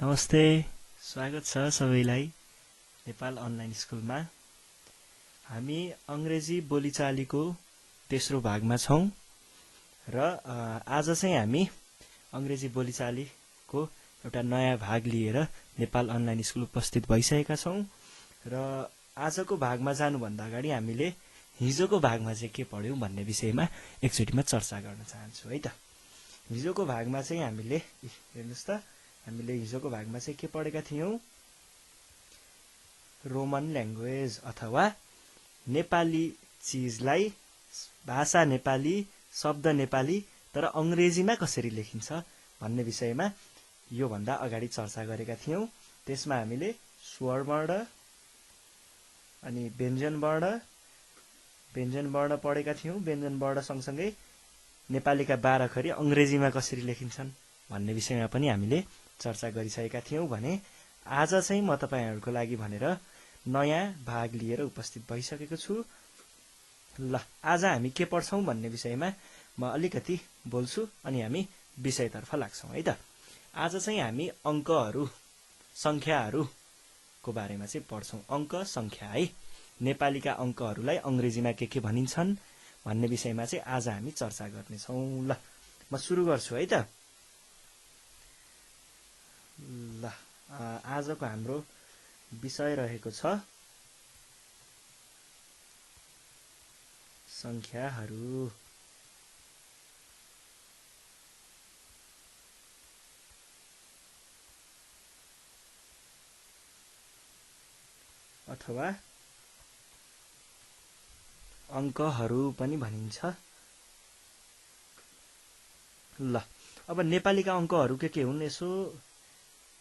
नमस्ते, स्वागत छ सबैलाई नेपाल अनलाइन स्कुलमा। हामी अंग्रेजी बोलीचालीको तेस्रो भागमा छौं र आज चाहिँ हामी अंग्रेजी बोलीचालीको एउटा नयाँ भाग लिएर नेपाल अनलाइन स्कुल उपस्थित भइसकेका छौं र आजको भागमा जानुभन्दा अगाडि हामीले हिजोको भागमा चाहिँ के पढ्यौं भन्ने विषयमा एकचोटिमा चर्चा गर्न चाहन्छु है त। हिजोको भागमा चाहिँ हामीले हेर्नुस् त हामीले हिजोको भागमा चाहिँ के पढेका थियौं, रोमन ल्याङ्ग्वेज अथवा नेपाली चीजलाई भाषा नेपाली, शब्द नेपाली तर अंग्रेजीमा कसरी लेखिन्छ भन्ने विषयमा यो भन्दा अगाडि चर्चा गरेका थियौं। त्यसमा हामीले स्वर वर्ण अनि व्यञ्जन वर्ण पढेका थियौं। व्यञ्जन वर्ण सँगसँगै नेपालीका 12 अक्षरी अंग्रेजीमा कसरी लेखिन्छन् भन्ने विषयमा पनि हामीले चर्चा गरिसकेका थियौं भने आज चाहिँ म तपाईहरुको लागि भनेर नयाँ भाग लिएर उपस्थित भइसकेको छु। ल आज हामी के पढ्छौं भन्ने विषयमा म अलिकति बोल्छु अनि हामी विषयतर्फ लाग्छौं है त। आज चाहिँ हामी अंकहरु, संख्याहरुको बारेमा चाहिँ पढ्छौं। अंक, संख्या है। नेपालीका अंकहरुलाई अंग्रेजीमा के भनिन्छन् भन्ने विषयमा चाहिँ आज हामी चर्चा गर्ने छौं। ल म सुरु गर्छु है त। ल आजको हाम्रो विषय रहेको छ संख्याहरु। अथवा अंकहरु पनि भनिन्छ। ल अब नेपालीका अंकहरु के हुन् यसो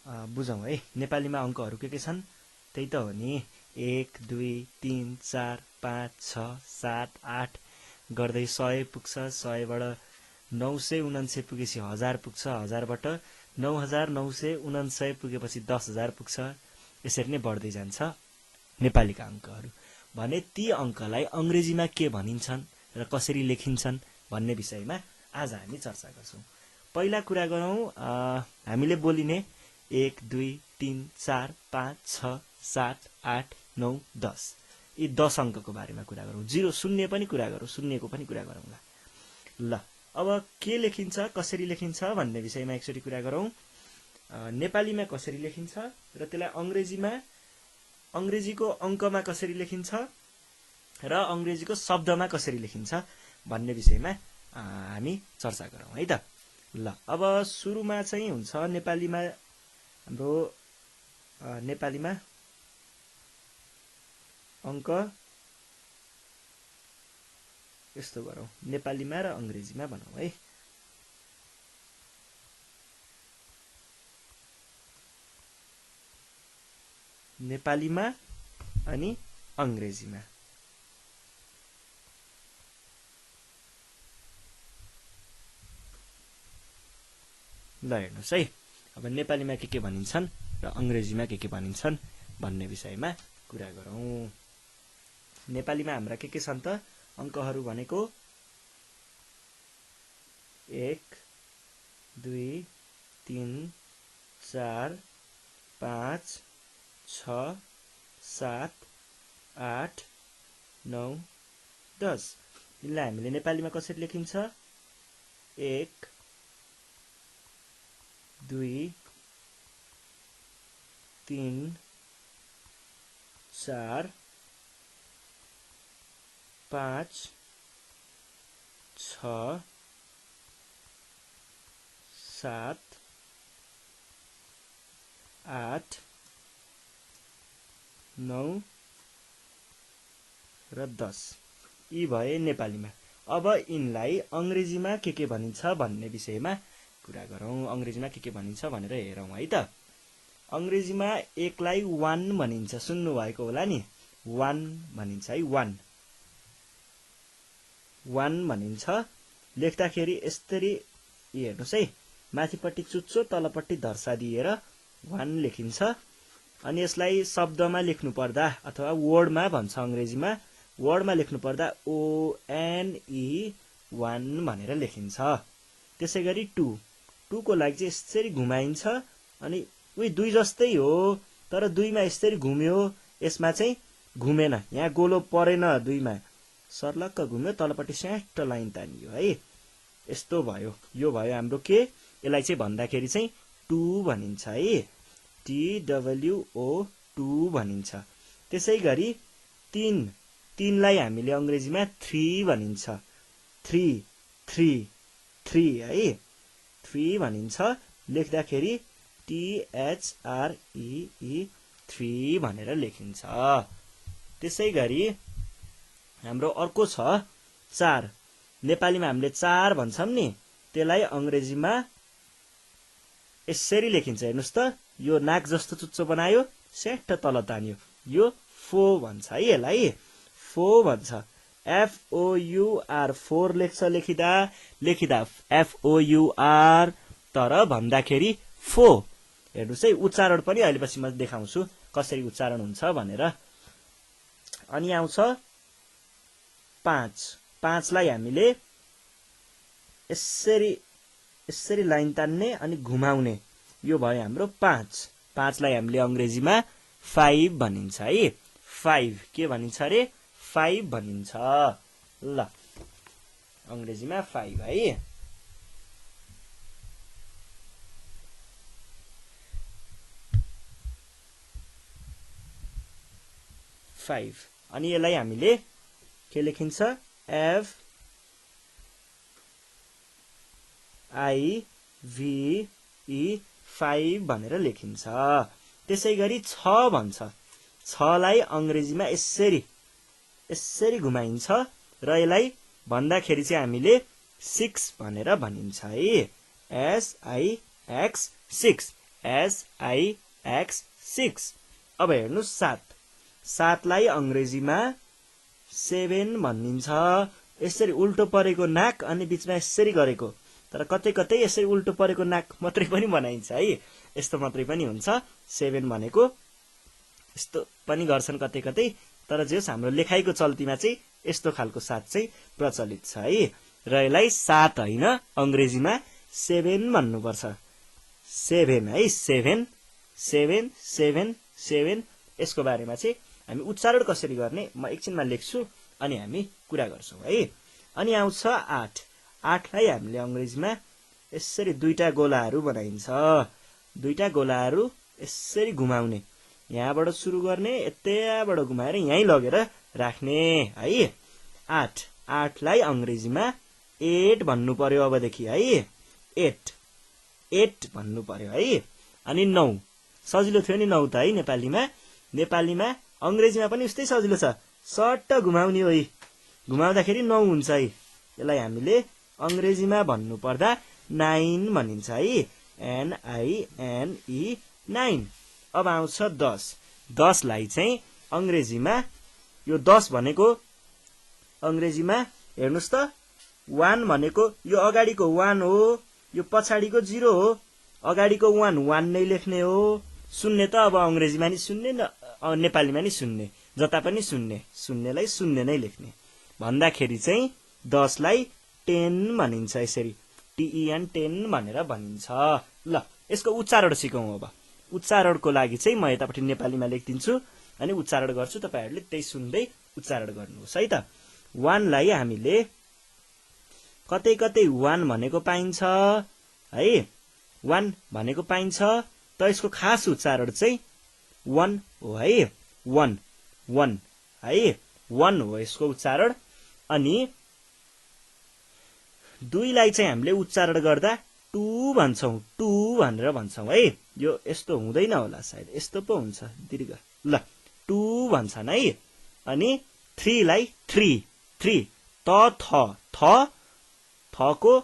बुझौं है। नेपालीमा अंकहरु के छन् त्यही त हो नि। 1 2 3 4 5 6 7 8 गर्दै 100 पुग्छ। 100 बाट 999 पुगेपछि 1000 पुग्छ। 1000 बाट 9999 पुगेपछि 10000 पुग्छ। यसरी नै बढ्दै जान्छ नेपालीका अंकहरु। भने ती अंकलाई अंग्रेजीमा के भनिन्छन् र कसरी लेखिन्छन् भन्ने विषयमा आज हामी चर्चा गर्छौं। पहिला कुरा गरौं हामीले बोलिने 1 2 3 4 5 6 7 8 9 10 यी 10 अंकको बारेमा कुरा गरौं। 0 शून्य पनि कुरा गरौं, शून्यको पनि कुरा गरौँला। ल अब के लेखिन्छ, कसरी लेखिन्छ भन्ने विषयमा एकचोटी कुरा गरौं। नेपालीमा कसरी लेखिन्छ र त्यसलाई अंग्रेजीमा अंग्रेजीको अंकमा कसरी लेखिन्छ र अंग्रेजीको शब्दमा कसरी लेखिन्छ भन्ने विषयमा हामी चर्चा गरौं है त। ल अब सुरुमा चाहिँ हुन्छ नेपालीमा हाम्रो नेपालीमा अंक यस्तो गरौं, नेपालीमा र अंग्रेजीमा भनौं है। नेपालीमा अनि अंग्रेजीमा। ल हेर्नुस् है। अब नेपालीमा के भनिन्छन् र अंग्रेजीमा के भनिन्छन् भन्ने विषयमा कुरा गरौं। नेपालीमा हाम्रा के छन् त अंकहरु भनेको 1 2 3 4 5 6 7 8 9 10 यिनलाई हामीले नेपालीमा कसरी लेखिन्छ 1 2 3 4 5 6 7 8 9 र 10 यी भए नेपालीमा। अब यिनलाई अंग्रेजीमा के भनिन्छ भन्ने विषयमा कुरा गरौं। अंग्रेजीमा के भनिन्छ भनेर हेरौं है त। अंग्रेजीमा 1 लाई 1 भनिन्छ। सुन्नु भएको होला नि, 1 भनिन्छ है। 1 भनिन्छ। लेख्दाखेरि यसरी हेर्नुस् है, माथिपट्टि चुच्चो तलपट्टि धर्सा दिएर 1 लेखिन्छ। अनि यसलाई शब्दमा लेख्नु पर्दा अथवा वर्डमा भन्छ अंग्रेजीमा, वर्डमा लेख्नु पर्दा ONE 1 भनेर लेखिन्छ। त्यसैगरी 2 को लागि चाहिँ यसरी घुमाइन्छ अनि उही 2 जस्तै हो तर 2 मा यसरी घुम्यो यसमा चाहिँ घुमेन यहाँ गोलो परेन 2 मा सर्लक्क घुम्यो तलपट्टि स्याट लाइन तानियो है यस्तो भयो यो भयो हाम्रो के यसलाई चाहिँ भन्दाखेरि चाहिँ 2 भनिन्छ है TWO 2 भनिन्छ त्यसैगरी 3 लाई हामीले अंग्रेजीमा 3 भनिन्छ 3 है 3 भनिन्छ लेख्दाखेरि THREE 3 भनेर लेखिन्छ त्यसैगरी हाम्रो अर्को छ 4 नेपालीमा हामीले 4 भन्छौं नि त्यसलाई अंग्रेजीमा यसरी लेखिन्छ हेर्नुस् त यो नाक जस्तो चुच्चो बनायो सेट तल तान्यो यो 4 भन्छ है यसलाई 4 भन्छ FOUR 4 लेख्छ लेखिदा FOUR तर भन्दाखेरि 4 हेर्नुस् है उच्चारण पनि अहिले पछि म देखाउँछु कसरी उच्चारण हुन्छ भनेर अनि आउँछ 5 लाई हामीले यसरी लाइन तान्ने अनि घुमाउने यो भयो हाम्रो 5 लाई हामीले अंग्रेजीमा 5 भनिन्छ है 5 के भनिन्छ रे 5 भनिन्छ ल अंग्रेजीमा 5 है 5 अनि यसलाई हामीले के लेखिन्छ FIVE 5 भनेर लेखिन्छ त्यसैगरी 6 भन्छ 6 लाई अंग्रेजीमा यसरी घुमाइन्छ र यसलाई भन्दाखेरि चाहिँ हामीले 6 भनेर भनिन्छ है SIX अब हेर्नुस् 7 लाई अंग्रेजीमा 7 भनिन्छ यसरी उल्टो परेको नाक अनि बीचमा यसरी गरेको तर कतै कतै यसरी उल्टो परेको नाक मात्रै पनि बनाइन्छ है यस्तो मात्रै पनि हुन्छ 7 भनेको यस्तो पनि गर्छन् कतै कतै तर जस हाम्रो लेखाइको चल्तीमा चाहिँ यस्तो खालको 7 चाहिँ प्रचलित छ है र यसलाई 7 हैन अंग्रेजीमा 7 भन्नुपर्छ 7 है 7 यसको बारेमा चाहिँ हामी उच्चारण कसरी गर्ने म एकछिनमा लेख्छु अनि हामी कुरा गर्छौं है अनि आउँछ 8 लाई हामीले अंग्रेजीमा यसरी दुईटा गोलाहरू बनाइन्छ दुईटा गोलाहरू यसरी घुमाउने यहाँबाट सुरु गर्ने यतैबाट घुमाएर यही लगेर राख्ने है 8 लाई अंग्रेजीमा 8 भन्नु पर्यो अबदेखि है 8 भन्नु पर्यो है अनि 9 सजिलो थियो नि 9 त है नेपालीमा अंग्रेजीमा पनि उस्तै सजिलो छ सट्ट घुमाउने हो घुमाउँदाखेरि 9 हुन्छ है यसलाई हामीले अंग्रेजीमा भन्नु पर्दा 9 भनिन्छ है NINE 9 अब आउँछ 10 लाई चाहिँ अंग्रेजीमा यो 10 भनेको अंग्रेजीमा हेर्नुस् त 1 भनेको यो अगाडिको 1 हो यो पछाडिको 0 हो अगाडिको 1 नै लेख्ने हो शून्य त अब अंग्रेजीमा नि शून्य नेपालीमा नि शून्य जता पनि शून्यलाई शून्य नै लेख्ने भन्दाखेरि चाहिँ 10 लाई 10 भनिन्छ यसरी TEN 10 भनेर भनिन्छ ल यसको उच्चारण सिकौं अब उच्चारणको लागि चाहिँ म यतापट्टि नेपालीमा लेख्दिन्छु अनि उच्चारण गर्छु तपाईहरुले त्यही सुन्दै उच्चारण गर्नुहोस् है त 1 लाई हामीले कतै 1 भनेको पाइन्छ है 1 भनेको पाइन्छ त यसको खास उच्चारण चाहिँ 1 हो है 1 है 1 हो यसको उच्चारण अनि 2 लाई चाहिँ हामीले उच्चारण गर्दा 2 भन्छौं 2 भनेर भन्छौं है यो यस्तो हुँदैन होला सायद यस्तो पो हुन्छ दीर्घ ल 2 भन्छन् है अनि 3 लाई 3 थको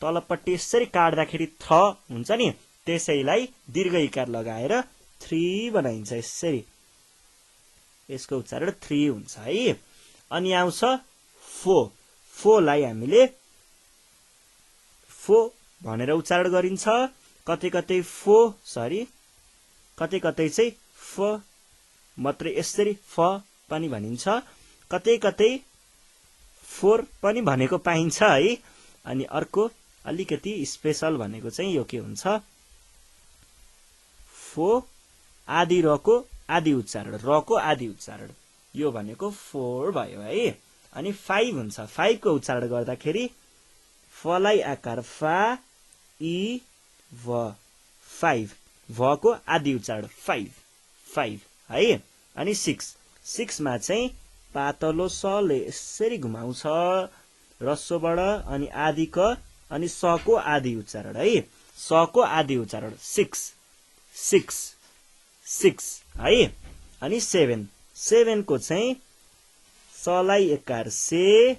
तलपट्टि यसरी काट्दाखेरि थ हुन्छ नि त्यसैलाई दीर्घ इकार लगाएर 3 बनाइन्छ यसरी यसको उच्चारण 3 हुन्छ है अनि आउँछ 4 लाई हामीले 4 भनेर उच्चारण गरिन्छ कतै चाहिँ फ मात्रै यसरी फ पनि भनिन्छ कतै 4 पनि भनेको पाइन्छ है अनि अर्को अलिकति स्पेशल भनेको चाहिँ यो के हुन्छ फो आदि रको आदि उच्चारण, रको आदि उच्चारण, यो भनेको 4 भयो है। अनि 5 हुन्छ, 5 को उच्चारण गर्दाखेरि फलाई आकार फा इ भ, 5, भ को आदि उच्चारण 5 5 है। अनि 6 मा चाहिँ पातलो सले यसरी घुमाउँछ रस्सोबाट, अनि आदि क अनि स को आदि उच्चारण है, स को आदि उच्चारण 6 6 6 है। अनि 7 को चाहिँ सलाई एकार से,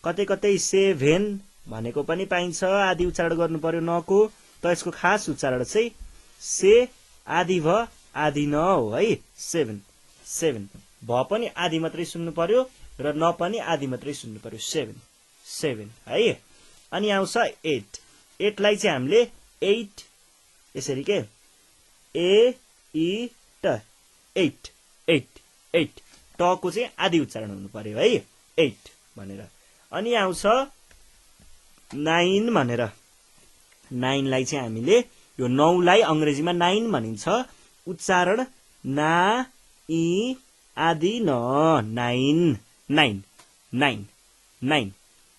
कतै कतै सेभेन भनेको पनि पाइन्छ, आदि उच्चारण गर्नु पर्यो नको, त यसको खास उच्चारण चाहिँ से आदि भ आदि न हो है। 7 भ पनि आदि मात्रै सुन्नु पर्यो र न पनि आदि मात्रै सुन्नु पर्यो, 7 है। अनि आउँछ 8 लाई चाहिँ हामीले 8 यसरी के ए इ ट 8 ट को चाहिँ आदि उच्चारण हुनु पर्यो है, 8 भनेर। अनि आउँछ 9 भनेर, 9 लाई चाहिँ हामीले यो 9 लाई अंग्रेजीमा 9 भनिन्छ, उच्चारण ना इ आदि न,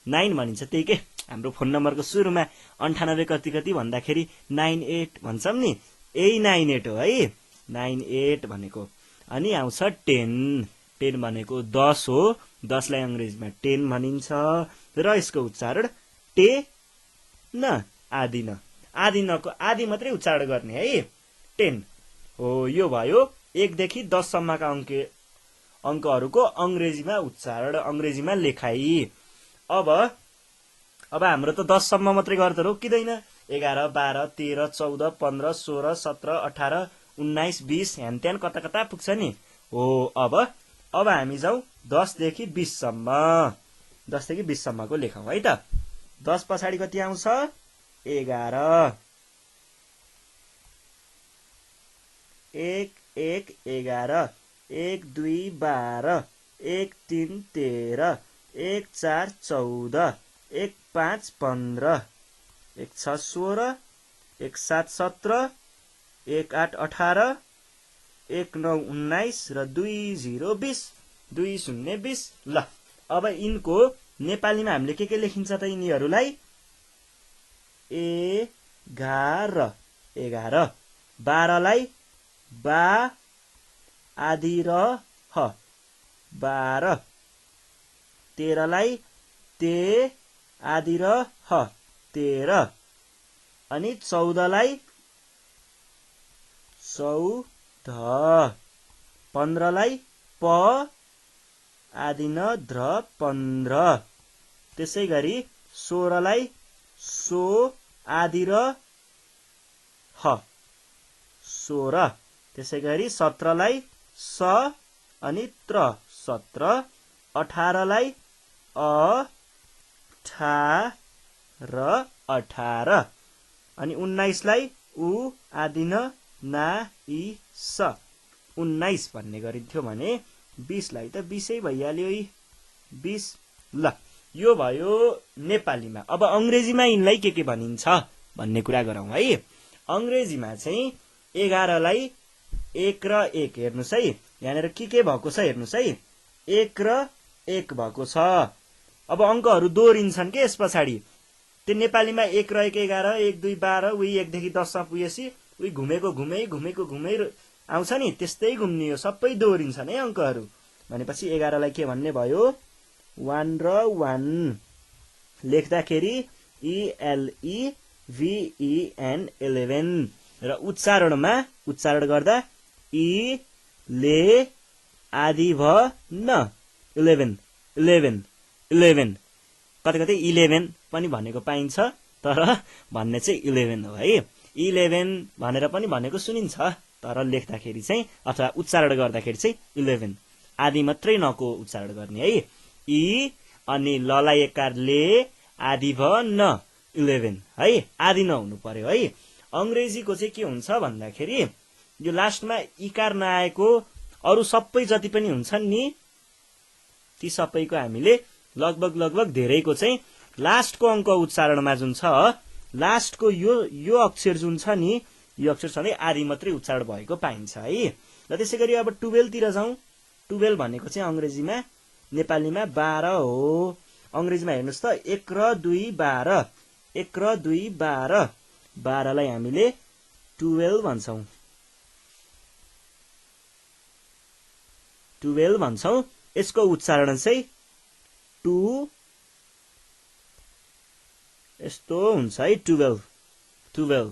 9 भनिन्छ। त्यही के हाम्रो फोन नम्बरको सुरुमा 98 कति भन्दाखेरि 98 भन्छौं नि, यही 98 हो है, 98 भनेको। अनि आउँछ 10 भनेको 10 हो, 10 लाई अंग्रेजीमा 10 भनिन्छ र यसको उच्चारण टे न आदि न, आदि नको आदि मात्रै उच्चारण गर्ने है, 10 हो। यो भयो 1 देखि 10 सम्मका अंकहरूको अंग्रेजीमा उच्चारण, अंग्रेजीमा लेखाइ। अब हाम्रो त 10 सम्म मात्रै गर्दा रोकिदैन, 11 12 13 14 15 16 17 18 19 20 ह्यान त्यान कता कता पुग्छ नि हो। अब हामी जाउँ 10 देखि 20 सम्म, 10 देखि 20 सम्मको लेखौँ है त। 10 पछाडि कति आउँछ 11, 1 1 11, 1 2 12, 1 3 13, 1 4 14, 1 5 15, 1 6 16, 1 7 17, 1 8 18, 1 9 19 र 2 0 20, 2 0 20। ल अब यिनको नेपालीमा हामीले के लेखिन्छ त यिनीहरूलाई, 11 12 लाई बा आदि र ह 12, 13 लाई ते आदि र ह 13, अनि 14 लाई 14, 15 लाई प आदि न ध्र 15, त्यसै गरी 16 लाई सो आदि र ह 16, त्यसै गरी 17 लाई स अनि त्र 17, 18 लाई अ ठा र 18, अनि 19 लाई उ आदि न ना इ स 19 भन्ने गरिन्थ्यो भने 20 लाई त 20 भइहाल्यो 20। ल यो भयो नेपालीमा। अब अंग्रेजीमा यिनलाई के भनिन्छ भन्ने कुरा गरौँ है। अंग्रेजीमा चाहिँ 11 लाई 1 र 1 हेर्नुस् है, यहाँनिर के भएको छ हेर्नुस् है, 1 र 1 भएको छ। अब अंकहरू दोहोरिन्छन् के यस पछाडि, त्यो नेपालीमा 1 र 1 11, 1 2 12, उही 1 देखि 10 सम्म पुगेपछि उही घुमेको घुमै आउँछ नि, त्यस्तै घुम्ने हो, सबै दोहोरिन्छन् है अंकहरू। भनेपछि 11 लाई के भन्ने भयो, 1 र 1 लेख्दाखेरि ELEVEN 11 र उच्चारण गर्दा इ ले आदि भ न 11 कतै 11 पनि भनेको पाइन्छ, तर भन्ने चाहिँ 11 हो है। 11 भनेर पनि भनेको सुनिन्छ, तर लेख्दाखेरि चाहिँ अथवा उच्चारण गर्दाखेरि चाहिँ 11 आदि मात्रै नको उच्चारण गर्ने है। इ अनि ललाई एकार ले आदि भ न 11 है, आदि नहुनु पर्यो है। अंग्रेजीको चाहिँ के हुन्छ भन्दाखेरि यो लास्टमा इकार नआएको अरु सबै जति पनि हुन्छन् नि, ती सबैको हामीले लगभग धेरैको चाहिँ लास्टको अंक उच्चारणमा जुन छ, लास्टको यो अक्षर जुन छ नि, यो अक्षर सधैँ आदि मात्रै उच्चारण भएको पाइन्छ है। र त्यसै गरी अब 12 तिर जाउँ। 12 भनेको चाहिँ अङ्ग्रेजीमा नेपालीमा 12 हो। अङ्ग्रेजीमा हेर्नुहोस् त 1 र 2 12, 1 र 2 12, 12 लाई हामीले 12 भन्छौँ, 12 भन्छौँ। यसको उच्चारण चाहिँ 2 यस्तो हुन्छ है, 12 12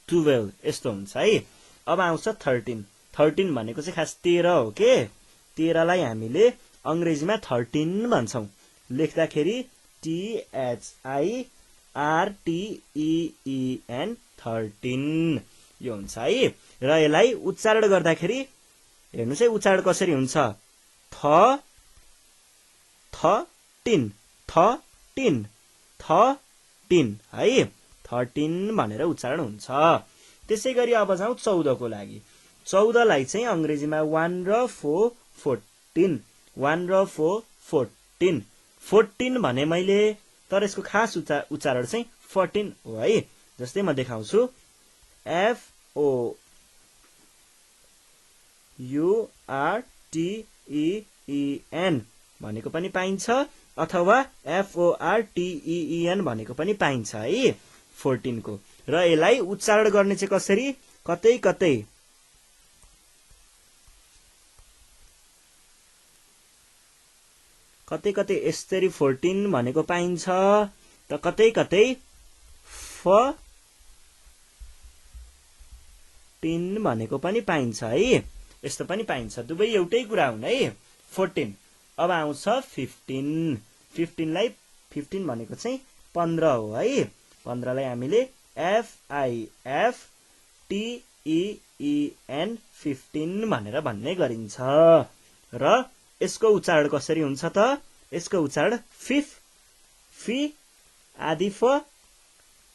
12 यस्तो हुन्छ है। अब आउँछ 13। 13 भनेको चाहिँ खास 13 हो के। 13 लाई हामीले अङ्ग्रेजीमा 13 भन्छौँ। लेख्दाखेरि THIRTEEN 13 यो हुन्छ है। र यसलाई उच्चारण गर्दाखेरि हेर्नुहोस् है उच्चारण कसरी हुन्छ। थ टिन थ टिन थ टिन है, 13 भनेर उच्चारण हुन्छ। त्यसै गरी अब जाउँ 14 को लागि। 14 लाई चाहिँ अङ्ग्रेजीमा 1 र 4 14, 1 र 4 14, 14 भने मैले, तर यसको खास उच्चारण चाहिँ 14 हो है। जस्तै म देखाउँछु, FOURTEEN भनेको पनि पाइन्छ अथवा FORTEEN भनेको पनि पाइन्छ है 14 को। र यसलाई उच्चारण गर्ने चाहिँ कसरी, कतै कतै कतै कतै यसरी 14 भनेको पाइन्छ, त कतै कतै 14 भनेको पनि पाइन्छ है। यस्तो पनि पाइन्छ, दुवै एउटै कुरा हुन् है। 14। अब आउँछ 15। 15 लाई 15 भनेको चाहिँ 15 हो है। 15 लाई हामीले FIFTEEN 15 भनेर भन्ने गरिन्छ। र यसको उच्चारण कसरी हुन्छ त, यसको उच्चारण फी आदि फ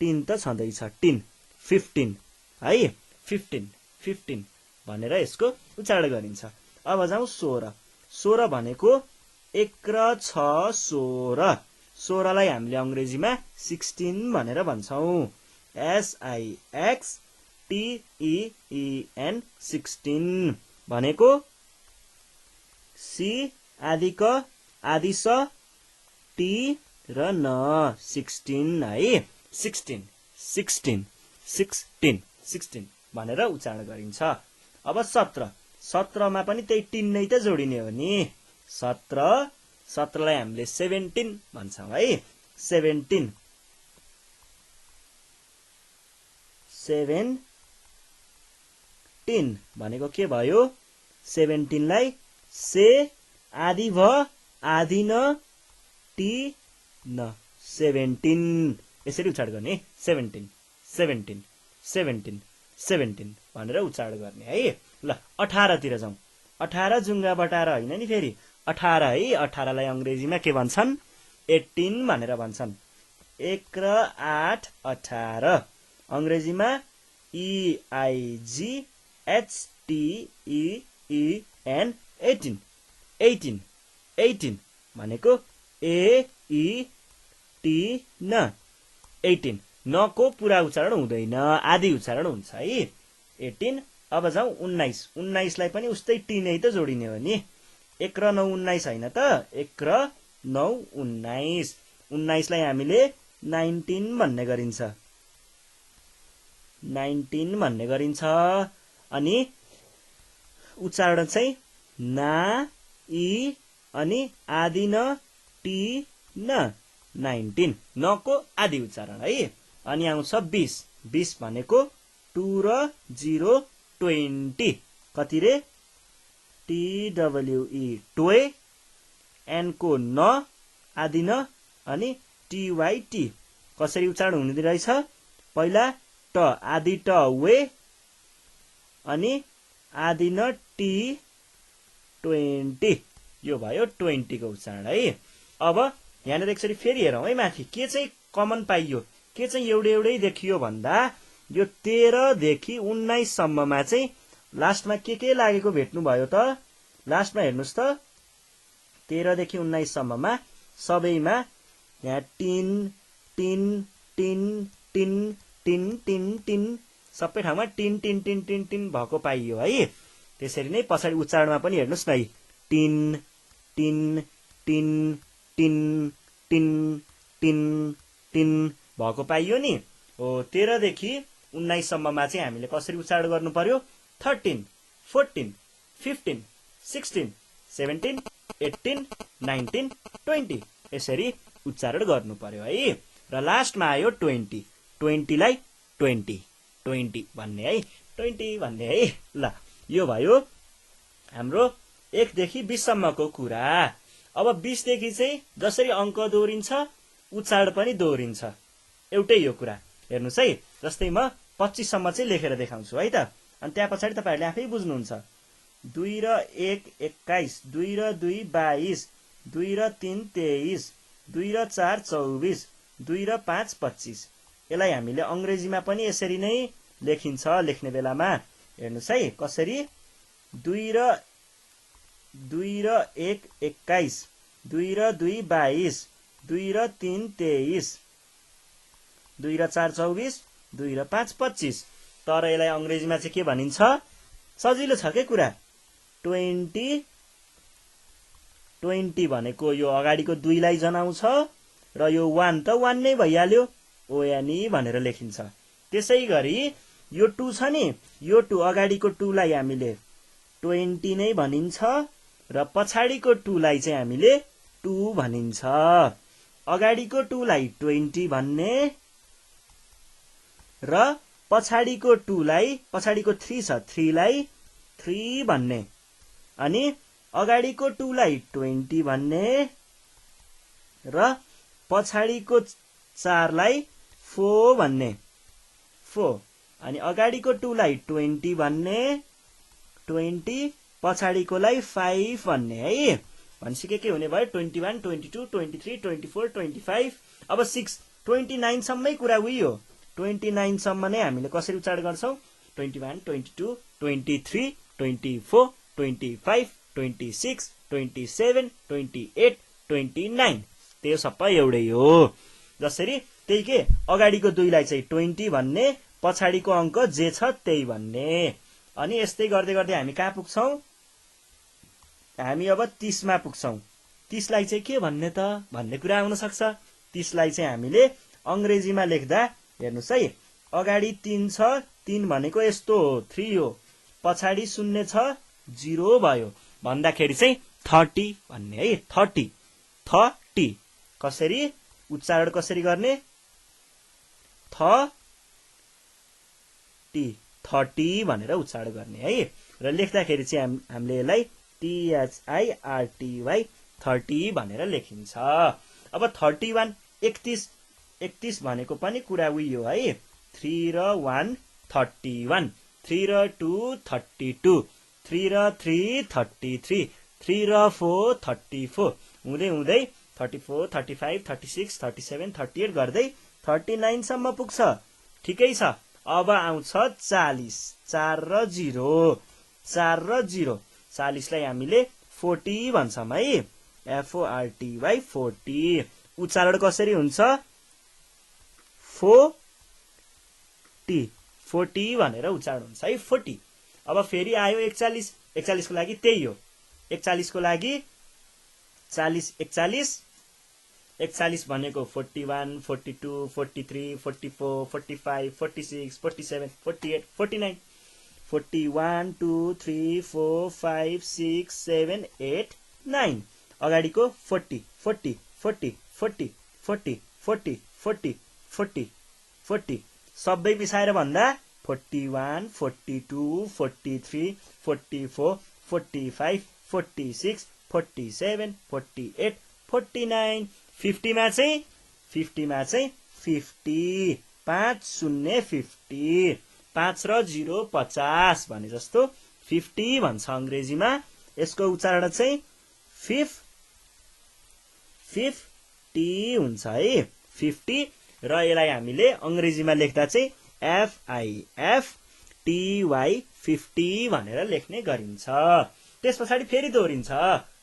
टिन त छँदैछ, टिन 15 है, 15 भनेर यसको उच्चारण गरिन्छ। अब जाउँ 16। 16 भनेको 1 र 6 16, 16 लाई हामीले अङ्ग्रेजीमा 16 भनेर भन्छौँ, SIXTEEN 16 भनेको सी आदि क आदि स टी र न 16 है, 16 भनेर उच्चारण गरिन्छ। अब 17। 17 मा पनि त्यही टिन नै त जोडिने हो नि। 17 लाई हामीले 17 भन्छौँ है, 17 भनेको के भयो, 17 लाई से आदि भ आदि न टी न 17 यसरी उच्चारण गर्ने, 17 भनेर उच्चारण गर्ने है। ल 18 तिर जाउँ। 18 जुङ्गा बटाएर होइन नि फेरि, 18 है। 18 लाई अङ्ग्रेजीमा के भन्छन्, 18 भनेर भन्छन्। 1 र 8 18, अङ्ग्रेजीमा EIGHTEEN 18 भनेको AETN 18, नको पुरा उच्चारण हुँदैन, आदि उच्चारण हुन्छ है 18। अब जाउँ 19। 19 लाई पनि उस्तै टी नै त जोडिने हो नि। 1 र 9 19 होइन त, 1 र 9 19, 19 लाई हामीले 19 भन्ने गरिन्छ, 19 भन्ने गरिन्छ। अनि उच्चारण चाहिँ ना इ अनि आदि न टी न 19, नको आदि उच्चारण है। अनि आउँछ 20। 20 भनेको 2 र 0 20, कति रे, TWE टोए, एन को न आदि न अनि TYT कसरी उच्चारण हुँदै रहेछ, पहिला ट आदि ट वे अनि आदि न टी 20, यो भयो 20 को उच्चारण है। अब यहाँनिर एकचोटि फेरि हेरौँ है माथि, के चाहिँ कमन पाइयो, के चाहिँ एउटै देखियो भन्दा यो 13 देखि 19 सम्ममा चाहिँ लास्टमा के लागेको भेट्नुभयो त, लास्टमा हेर्नुहोस् त 13 देखि 19 सम्ममा सबैमा यहाँ tin tin tin tin tin tin tin सबै ठाउँमा tin tin tin tin tin भएको पाइयो है। त्यसरी नै पछाडि उच्चारणमा पनि हेर्नुहोस् न है, tin tin tin tin tin tin tin भएको पाइयो नि। हो 13 देखि 19 सम्ममा चाहिँ हामीले कसरी उच्चारण गर्नु पर्यो, 13 14 15 16 17 18 19 20 यसरी उच्चारण गर्नु पर्यो है। र लास्टमा आयो 20, 20 लाई 20 20 भन्ने है, 20 भन्ने है। ल यो भयो हाम्रो 1 देखि 20 सम्मको कुरा। अब 20 देखि चाहिँ जसरी अङ्क दोहोरिन्छ उच्चारण पनि दोहोरिन्छ, एउटै यो कुरा हेर्नुहोस् है। जस्तै म 25 सम्म चाहिँ लेखेर देखाउँछु है त, अनि त्यहाँ पछाडि तपाईहरुले आफै बुझ्नुहुन्छ। 2 र 1 21, 2 र 2 22, 2 र 3 23, 2 र 4 24, 2 र 5 25। यसलाई हामीले अंग्रेजीमा पनि यसरी नै लेखिन्छ। लेख्ने बेलामा हेर्नुहोस् है कसरी, 2 र 1 21, 2 र 2 22, 2 र 3 23, 2 र 4 24, 2 र 5 25। तर यसलाई अंग्रेजीमा चाहिँ के भनिन्छ, सजिलो छ के कुरा। 20 20 भनेको यो अगाडिको 2 लाई जनाउँछ र यो 1 त 1 नै भइहाल्यो, ओयानी भनेर लेखिन्छ। त्यसै गरी यो 2 छ नि, यो 2 अगाडिको 2 लाई हामीले 20 नै भनिन्छ र पछाडिको 2 लाई चाहिँ हामीले 2 भनिन्छ। अगाडिको 2 लाई 20 भन्ने र पछाडिको 2 लाई, पछाडिको 3 छ 3 लाई 3 भन्ने, अनि अगाडिको 2 लाई 20 भन्ने र पछाडिको 4 लाई 4 भन्ने 4, अनि अगाडिको 2 लाई 20 भन्ने 20, पछाडिकोलाई 5 भन्ने है। भनेपछि के हुने भयो, 21 22 23 24 25। अब 6 29 सम्मै कुरा उयो, 29 सम्म नै हामीले कसरी उच्चारण गर्छौं, 21 22 23 24 25 26 27 28 29। त्यो सबै एउटै हो। जसरी त्यही के अगाडिको 2 लाई चाहिँ 20 भन्ने, पछाडिको अंक जे छ त्यही भन्ने। अनि यस्तै गर्दै गर्दै हामी कहाँ पुग्छौं, हामी अब 30 मा पुग्छौं। 30 लाई चाहिँ के भन्ने त भन्ने कुरा आउन सक्छ। 30 लाई चाहिँ हामीले अंग्रेजीमा लेख्दा हेर्नुस् है, अगाडि 3 छ, 3 भनेको यस्तो हो 3 हो, पछाडि 0 छ 0 भयो भन्दाखेरि चाहिँ 30 भन्ने है। 30 30 कसरी उच्चारण कसरी गर्ने, 30 भनेर उच्चारण गर्ने है। र लेख्दाखेरि चाहिँ हामीले यसलाई THIRTY 30 भनेर लेखिन्छ। अब 31 31 भनेको पनि कुरा उयो है, 3 र 1 31, 3 र 2 32, 3 र 3 33, 3 र 4 34, हुँदै हुँदै 34 35 36 37 38 गर्दै 39 सम्म पुग्छ। ठिकै छ। अब आउँछ 40, 4 र 0, 4 र 0, 40 लाई हामीले 40 भन्छौं है, FORTY 40। उच्चारण कसरी हुन्छ, 40 भनेर उच्चारण हुन्छ है, 40। अब फेरि आयो 41, 41 को लागि त्यही हो, 41 को लागि 40 41, 41 भनेको 41 42 43 44 45 46 47 48 49, 41 2 3 4 5 6 7 8 9, अगाडिको 40 40 40 40 40 40 40 40 40, सबै मिसाएर भन्दा 41 42 43 44 45 46 47 48 49, 50 मा चाहिँ 50 5 0 50, 5 र 0 50 भने जस्तो 50 भन्छ अंग्रेजीमा। यसको उच्चारण चाहिँ 50 हुन्छ है, 50। र यसलाई हामीले अंग्रेजीमा लेख्दा चाहिँ FIFTY 50 भनेर लेख्ने गरिन्छ। त्यस पछाडि फेरि दोहोरिन्छ,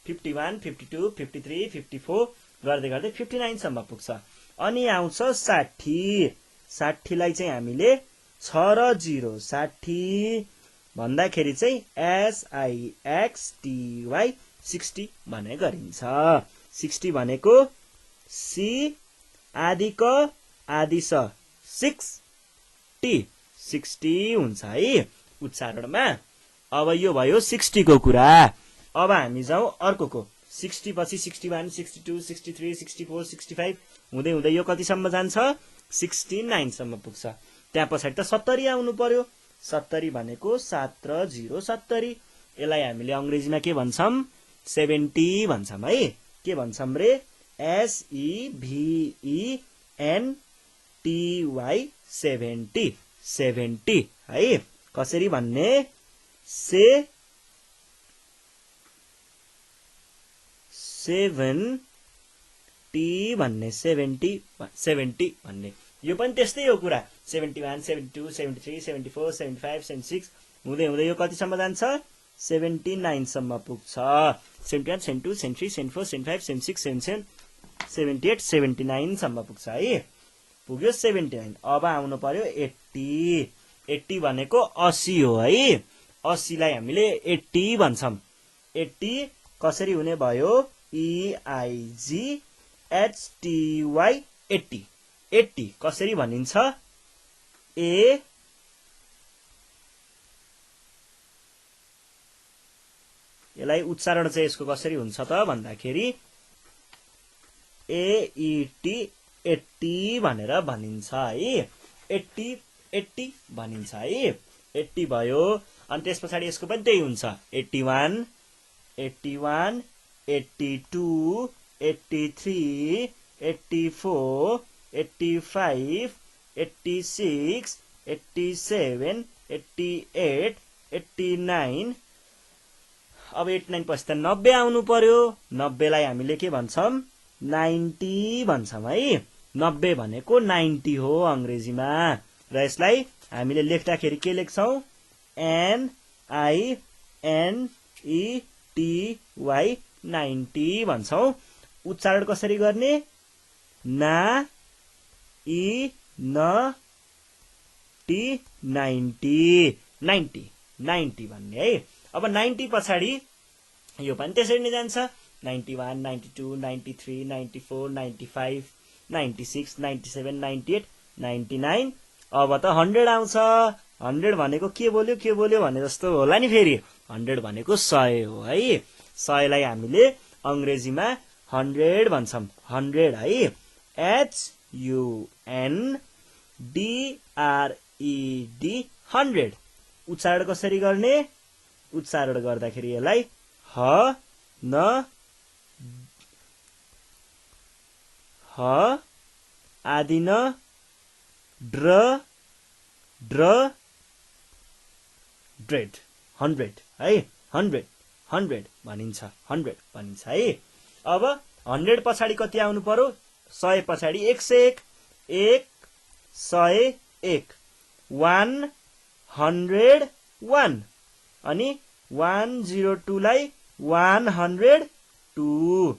51 52 53 54 गर्दै गर्दै 59 सम्म पुग्छ। अनि आउँछ 60, 60 लाई चाहिँ हामीले छ र 0 60 भन्दाखेरि चाहिँ SIXTY 60 भन्ने गरिन्छ। 60 भनेको सी आदि क आदि स 60 हुन्छ है उच्चारणमा। अब यो भयो 60 को कुरा। अब हामी जाउँ अर्कोको 60 पछि 61 62 63 64 65 हुँदै हुँदै यो कतिसम्म जान्छ 69 सम्म पुग्छ। त्यहाँ पछाडि त 70 आउनु पर्यो। 70 भनेको 7 र 0 70। यसलाई हामीले अंग्रेजीमा के भन्छौं 70 भन्छौं है। के भन्छौं रे SEVENTY 70 है। कसरी भन्ने 70 भन्ने 70 भन्ने यो पनि त्यस्तै हो कुरा। 71 72 73 74 75 76 हुँदै हुँदै यो कतिसम्म जान्छ 79 सम्म पुग्छ। 71 72 73 74 75 76 77 78 79 सम्म पुग्छ है। पुग्यो 79। अब आउनु पर्यो 80 भनेको 80 हो है। 80 लाई हामीले 80 भन्छौं। 80 कसरी हुने भयो EIGHTY 80 कसरी भनिन्छ यसलाई उच्चारण चाहिँ यसको कसरी हुन्छ त भन्दाखेरि AET 80 भनेर भनिन्छ है। 80 भनिन्छ है। 80 भयो। अनि त्यस पछाडि यसको पनि त्यही हुन्छ 81 82 83 84 85 86 87 88 89। अब 89 पछि त 90 आउनु पर्यो। 90 लाई हामीले के भन्छौं 90 भन्छौं है। 90 भनेको 90 हो अंग्रेजीमा। र यसलाई हामीले लेख्दाखेरि के लेख्छौं NINETY 90 भन्छौं। उच्चारण कसरी गर्ने ना इ न टी 90 भन्ने है। अब 90 पछाडि यो पनि त्यसरी नै जान्छ 91 92 93 94 95 96 97 98 99। अब त 100 आउँछ। 100 भनेको के बोल्यो भने जस्तो होला नि फेरि। 100 भनेको 100 हो है। 100 लाई हामीले अंग्रेजीमा 100 भन्छौं। 100 है। HUNDRED 100। उच्चारण कसरी गर्ने उच्चारण गर्दाखेरि यसलाई ह आदि न ड्र ड्रेड 100 है। 100 भनिन्छ 100 भनिन्छ है। अब 100 पछाडि कति आउनु पर्यो 100 पछाडि 101 101 अनि 102 लाई 102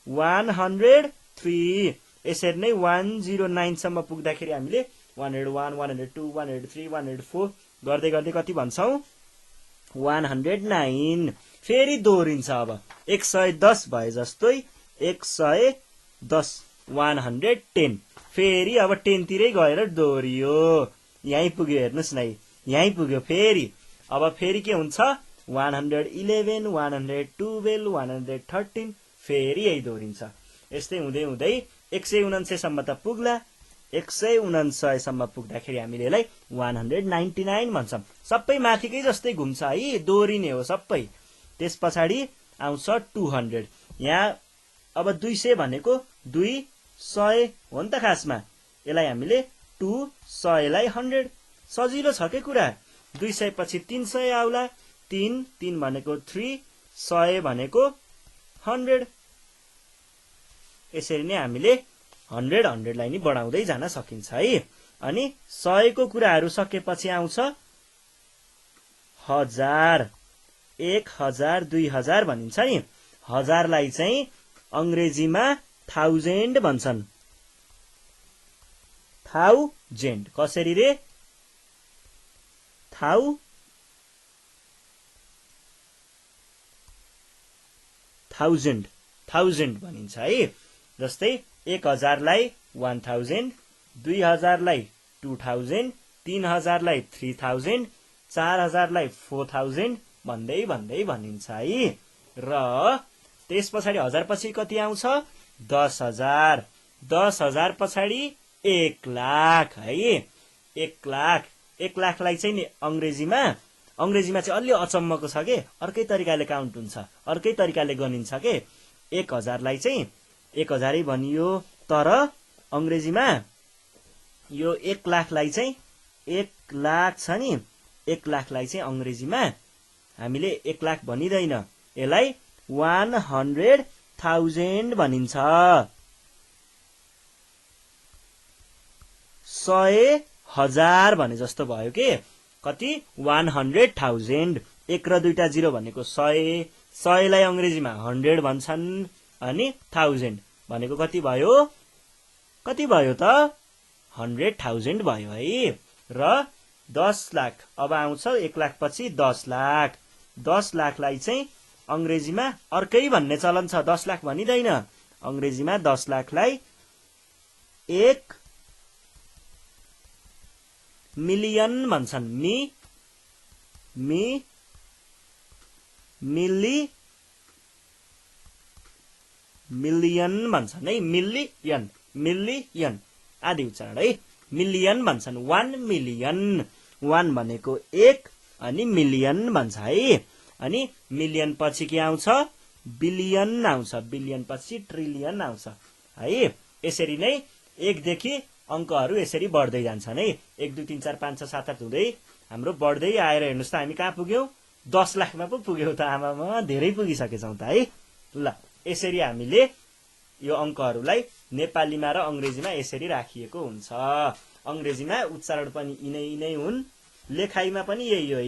103। यसरी नै 109 सम्म पुग्दाखेरि हामीले 101 102 103 104 गर्दै गर्दै कति भन्छौं 109। फेरि दोहोरिन्छ। अब 110 भए जस्तै 110 110 फेरि अब 10 तिरै गएर दोहोरियो। यही पुग्यो हेर्नुस् न यही पुग्यो फेरि। अब फेरि के हुन्छ 111 112 113 फेरि यही दोहोरिन्छ। यस्तै हुँदै हुँदै 199 सम्म त पुग्ला। 199 सम्म पुग्दाखेरि हामीले यसलाई 199 भन्छौं। सबै माथिकै जस्तै घुम्छ है। दोहोरिने हो सबै। त्यस पछाडि आउँछ 200। यहाँ अब 200 भनेको 200 हो नि त खासमा। यसलाई हामीले 200 लाई 100 सजिलो छ के कुरा। 200 पछि 300 आउला। 3 भनेको 3 100 भनेको 100। यसरी नै हामीले 100 लाई नि बढाउँदै जान सकिन्छ है। अनि 100 को कुराहरू सकेपछि आउँछ 1000 1000 2000 भनिन्छ नि। 1000 लाई चाहिँ अंग्रेजीमा 1000 भन्छन्। 1000 कसरी रे थाउजन्ड भनिन्छ है। जस्तै 1000 लाई 1000, 2000 लाई 2000, 3000 लाई 3000, 4000 लाई 4000 भन्दै भन्दै भनिन्छ है। र त्यस पछाडि 1000 पछि कति आउँछ? 10,000, 10,000 पछाडि 1,00,000 है। 1,00,000 लाई चाहिँ नि अंग्रेजीमा चाहिँ अलि अचम्मको छ के, अर्कै तरिकाले काउन्ट हुन्छ, अर्कै तरिकाले गनिन्छ के। 1000 लाई चाहिँ 1000 भनियो, तर अंग्रेजीमा यो 1,00,000 लाई चाहिँ 1,00,000 छ नि, 1,00,000 लाई चाहिँ अंग्रेजीमा हामीले 1,00,000 भनिदैन, यसलाई 100,000 भनिन्छ। 100,000 भने जस्तो भयो के, कति? 100,000। 1 र 2टा 0 भनेको 100, 100 लाई अंग्रेजीमा 100 भन्छन्, अनि 1000 भनेको कति भयो? कति भयो त? 100,000 भयो है। र 10,00,000 अब आउँछ 1,00,000 पछि 10,00,000। 10,00,000 लाई चाहिँ अंग्रेजीमा अर्कै भन्ने चलन छ, 10,00,000 भनिदैन। अंग्रेजीमा 10,00,000 लाई 1 मिलियन भन्छन्। मिलियन भन्छन् है। मिलियन आदि उच्चारण है। मिलियन भन्छन्। 1 मिलियन, 1 भनेको 1 अनि मिलियन भन्छ है। अनि मिलियन पछि के आउँछ? बिलियन आउँछ। बिलियन पछि ट्रिलियन आउँछ है। यसरी नै 1 देखि अंकहरू यसरी बढ्दै जान्छन् है। 1 2 3 4 5 6 7 8 हुँदै हाम्रो बढ्दै आएर हेर्नुस् त हामी कहाँ पुग्यौं? 10,00,000 मा पो पुग्यौं त। आमामा धेरै पुगिसकेछौं त है। ल यसरी हामीले यो अंकहरूलाई नेपालीमा र अंग्रेजीमा यसरी राखिएको हुन्छ। अंग्रेजीमा उच्चारण पनि यिनै हुन्, लेखाइमा पनि यही हो।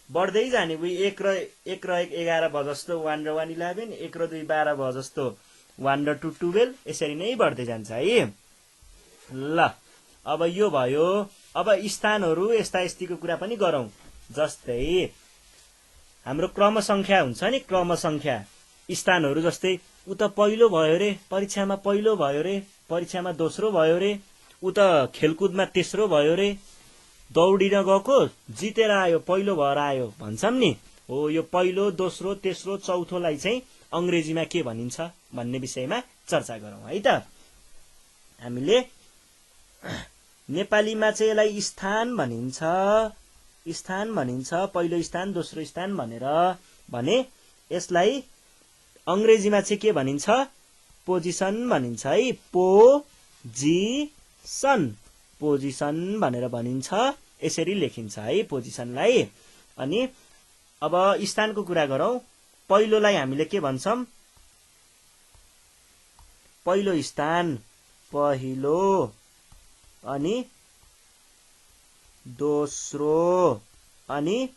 बढ्दै जाने 1 र 1 11 भयो जस्तो 1 र 1 11, 1 र 2 12 भयो जस्तो 1 र 2 12, यसरी नै बढ्दै जान्छ है। ल अब यो भयो। अब स्थानहरू यस्ता यस्तीको कुरा पनि गरौं। जस्तै हाम्रो क्रम संख्या हुन्छ नि, क्रम संख्या स्थानहरू। जस्तै उ त पहिलो भयो रे, परीक्षामा पहिलो भयो रे, परीक्षामा दोस्रो भयो रे, उ त खेलकुदमा तेस्रो भयो रे, दौडिन गएको जितेर आयो, पहिलो भएर आयो भन्छौं नि। हो, यो पहिलो, दोस्रो, तेस्रो, चौथोलाई चाहिँ अंग्रेजीमा के भनिन्छ भन्ने विषयमा चर्चा गरौं है त। हामीले नेपालीमा चाहिँ यसलाई स्थान भनिन्छ। स्थान भनिन्छ, पहिलो स्थान, दोस्रो स्थान भनेर। भने यसलाई अंग्रेजीमा चाहिँ के भनिन्छ? पोजिसन भनिन्छ है। पोजिसन भनेर भनिन्छ। यसरी लेखिन्छ है पोजिसनलाई। अनि अब स्थानको कुरा गरौं। पहिलोलाई हामीले के भन्छौं? पहिलो स्थान, पहिलो, अनि दोस्रो, अनि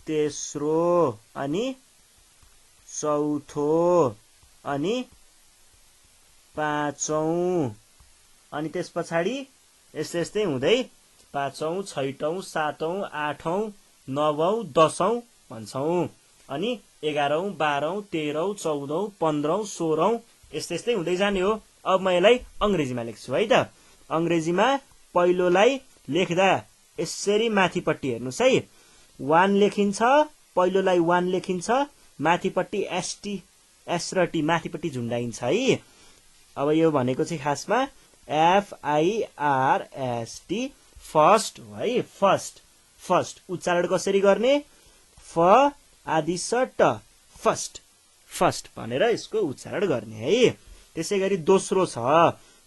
तेस्रो, अनि चौथो, अनि पाँचौं, अनि त्यस पछाडि यस्तै यस्तै हुँदै 5औं, 6औं, 7औं, 8औं, 9औं, 10औं भन्छौं। अनि 11औं, 12औं, 13औं, 14औं, 15औं, 16औं यस्तै यस्तै हुँदै जाने हो। अब म यसलाई अंग्रेजीमा लेख्छु है त। अंग्रेजीमा पहिलोलाई लेख्दा यसरी माथिपट्टि हेर्नुस् है, 1 लेखिन्छ। पहिलोलाई 1 लेखिन्छ, माथिपट्टि एस र टी माथिपट्टि झुन्डाइन्छ है। अब यो भनेको चाहिँ खासमा FIRST फर्स्ट हो है। फर्स्ट उच्चारण कसरी गर्ने? फ आदि स ट, फर्स्ट भनेर यसको उच्चारण गर्ने है। त्यसैगरी दोस्रो छ।